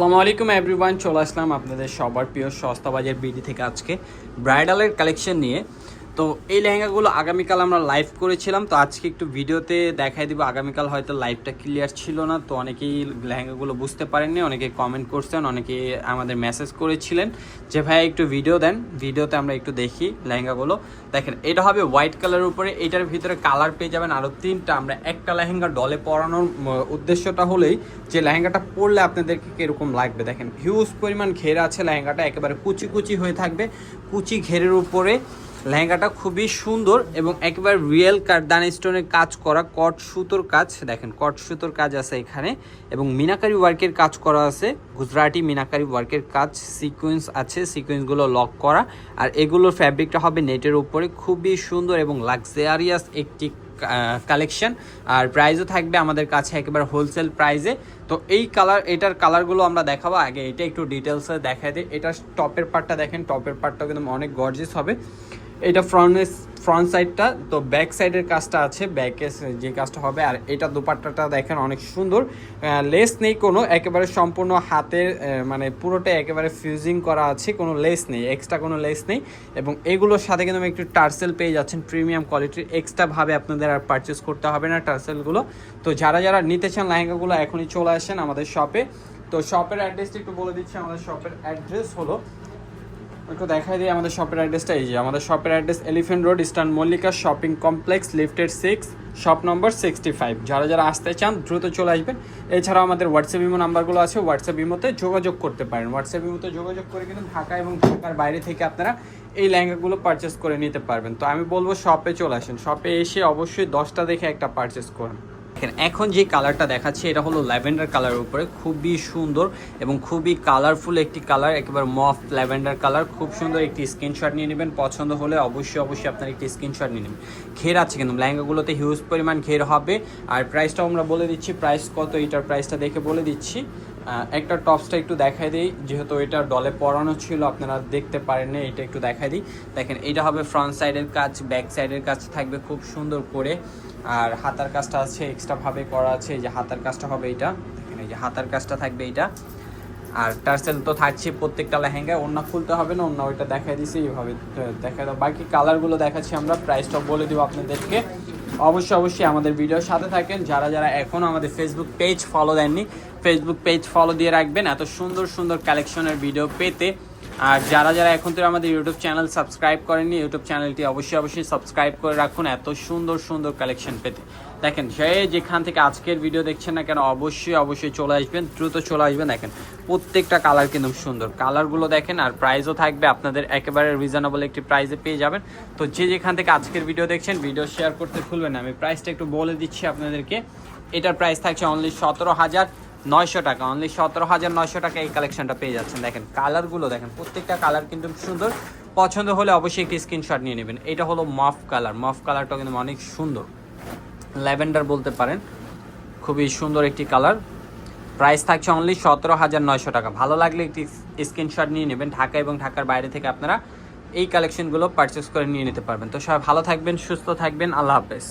আসসালামু আলাইকুম এভরিওয়ান, চলে আসলাম আপনাদের সবার প্রিয় সস্তা বাজার বিডি থেকে আজকে ব্রাইডালের কালেকশন নিয়ে। তো এই লেহেঙ্গাগুলো আগামীকাল আমরা লাইভ করেছিলাম, তো আজকে একটু ভিডিওতে দেখাই দিব। আগামীকাল হয়তো লাইভটা ক্লিয়ার ছিল না, তো অনেকেই লেহেঙ্গাগুলো বুঝতে পারেননি, অনেকে কমেন্ট করছেন, অনেকে আমাদের মেসেজ করেছিলেন যে ভাই একটু ভিডিও দেন, ভিডিওতে আমরা একটু দেখি লেহেঙ্গাগুলো। দেখেন, এটা হবে হোয়াইট কালারের উপরে, এটার ভিতরে কালার পেয়ে যাবেন আরও 3টা। আমরা একটা লেহেঙ্গা ডলে পরানোর উদ্দেশ্যটা হলেই যে লেহেঙ্গাটা পরলে আপনাদেরকে কীরকম লাগবে। দেখেন, হিউজ পরিমাণ ঘের আছে লেহেঙ্গাটা, একেবারে কুচি কুচি হয়ে থাকবে। কুচি ঘেরের উপরে লেহেঙ্গাটা খুবই সুন্দর এবং একেবারে রিয়েল কারদানা স্টোনের কাজ করা, কট সুতোর কাজ। দেখেন, কট সুতোর কাজ আছে এখানে এবং মিনাকারি ওয়ার্কের কাজ করা আছে, গুজরাটি মিনাকারি ওয়ার্কের কাজ। সিকোয়েন্স আছে, সিকোয়েন্সগুলো লক করা, আর এগুলোর ফ্যাব্রিকটা হবে নেটের উপরে। খুবই সুন্দর এবং লাক্সারিয়াস একটি কালেকশন। আর প্রাইসও থাকবে আমাদের কাছে একেবারে হোলসেল প্রাইসে। তো এটার কালারগুলো আমরা দেখাবো। আগে এটা একটু ডিটেলসে দেখাই দিই। এটা টপের পার্টটা দেখেন, টপের পার্টটা কিন্তু অনেক গর্জিয়াস হবে। এটা ফ্রন্ট সাইডটা, তো ব্যাক সাইডের কাজটা আছে, ব্যাকে যে কাজটা হবে। আর এটা দোপাট্টাটা দেখেন অনেক সুন্দর, লেস নেই কোনো, একেবারে সম্পূর্ণ হাতের মানে পুরোটা একেবারে ফিউজিং করা আছে, কোনো লেস নেই, এক্সট্রা কোনো লেস নেই। এবং এগুলোর সাথে কিন্তু একটু টার্সেল পেয়ে যাচ্ছেন প্রিমিয়াম কোয়ালিটির, এক্সট্রাভাবে আপনাদের আর পারচেস করতে হবে না টার্সেলগুলো। তো যারা যারা নিতে চান লেহেঙ্গাগুলো এখনই চলে আসেন আমাদের শপে। তো শপের অ্যাড্রেসটা একটু বলে দিচ্ছি। আমাদের শপের অ্যাড্রেস হলো, একটু দেখাই দিই আমাদের শপের অ্যাড্রেসটা। এই যে আমাদের শপের address, elephant road, eastern Mallika shopping complex, lifted 6, shop number 65। যারা যারা আসতে চান দ্রুত চলে আসবেন। এছাড়াও আমাদের হোয়াটসঅ্যাপ ইমো নাম্বারগুলো আছে, হোয়াটসঅ্যাপ ইমোতে যোগাযোগ করতে পারেন। হোয়াটসঅ্যাপ ইমোতে যোগাযোগ করে কিন্তু ঢাকা এবং ঢাকার বাইরে থেকে আপনারা এই লেহেঙ্গাগুলো পারচেস করে নিতে পারবেন। তো আমি বলবো শপে চলে আসেন, শপে এসে অবশ্যই 10টা দেখে একটা পারচেস করেন। এখন যে কালারটা দেখাচ্ছি এটা হলো ল্যাভেন্ডার কালারের উপরে, খুবই সুন্দর এবং খুবই কালারফুল একটি কালার, একেবারে মফ ল্যাভেন্ডার কালার। খুব সুন্দর একটি স্ক্রিনশট নিয়ে নেবেন, পছন্দ হলে অবশ্যই আপনার একটি স্ক্রিনশট নিয়ে নেবেন। ঘের আছে কিন্তু লেহেঙ্গাগুলোতে, হিউজ পরিমাণ ঘের হবে। আর প্রাইসটাও আমরা বলে দিচ্ছি, প্রাইস কত এটার প্রাইসটা দেখে বলে দিচ্ছি। একটা টপসটা একটু দেখাই দিই, যেহেতু এটা ডলে পরানো ছিল আপনারা দেখতে পারেন, এটা একটু দেখাই দিই। দেখেন, এটা হবে ফ্রন্ট সাইডের কাজ, ব্যাক সাইডের কাজ থাকবে খুব সুন্দর করে। আর হাতার কাজটা আছে এক্সট্রাভাবে করা আছে, এই যে হাতার কাজটা হবে এইটা, দেখেন এই যে হাতার কাজটা থাকবে এইটা। আর টার্সেল তো থাকছে প্রত্যেকটা লেহেঙ্গায়, ওড়না খুলতে হবে না, ওড়না ওইটা দেখাই দিছি, এইভাবে দেখা দাও। বাকি কালারগুলো দেখাচ্ছি আমরা, প্রাইসটাও বলে দিব আপনাদেরকে। অবশ্যই আমাদের ভিডিওর সাথে থাকেন। যারা যারা এখনও আমাদের ফেসবুক পেজ ফলো দেননি, ফেসবুক পেজ ফলো দিয়ে রাখবেন এত সুন্দর সুন্দর কালেকশনের ভিডিও পেতে। আর যারা যারা এখন থেকে আমাদের ইউটিউব চ্যানেল সাবস্ক্রাইব করেননি, ইউটিউব চ্যানেলটি অবশ্যই সাবস্ক্রাইব করে রাখুন এত সুন্দর সুন্দর কালেকশন পেতে। দেখেন, সে যেখান থেকে আজকের ভিডিও দেখছেন না কেন অবশ্যই চলে আসবেন, দ্রুত চলে আসবেন। দেখেন, প্রত্যেকটা কালার কিন্তু সুন্দর, কালারগুলো দেখেন। আর প্রাইসও থাকবে আপনাদের একেবারে রিজনেবল একটি প্রাইসে পেয়ে যাবেন। তো যেখান থেকে আজকের ভিডিও দেখছেন, ভিডিও শেয়ার করতে ভুলবেন না। আমি প্রাইসটা একটু বলে দিচ্ছি আপনাদেরকে। এটার প্রাইস থাকছে অনলি 17,900 টাকা, অনলি 17,900 টাকা এই কালেকশনটা পেয়ে যাচ্ছেন। দেখেন, কালারগুলো দেখেন, প্রত্যেকটা কালার কিন্তু সুন্দর। পছন্দ হলে অবশ্যই একটি স্ক্রিনশট নিয়ে নেবেন। এটা হলো মফ কালার, মফ কালারটা কিন্তু অনেক সুন্দর, ল্যাভেন্ডার বলতে পারেন, খুবই সুন্দর একটি কালার। প্রাইস থাকছে অনলি 17,900 টাকা। ভালো লাগলে একটি স্ক্রিনশট নিয়ে নেবেন। ঢাকা এবং ঢাকার বাইরে থেকে আপনারা এই কালেকশনগুলো পারচেস করে নিয়ে নিতে পারবেন। তো সবাই ভালো থাকবেন, সুস্থ থাকবেন, আল্লাহ হাফেজ।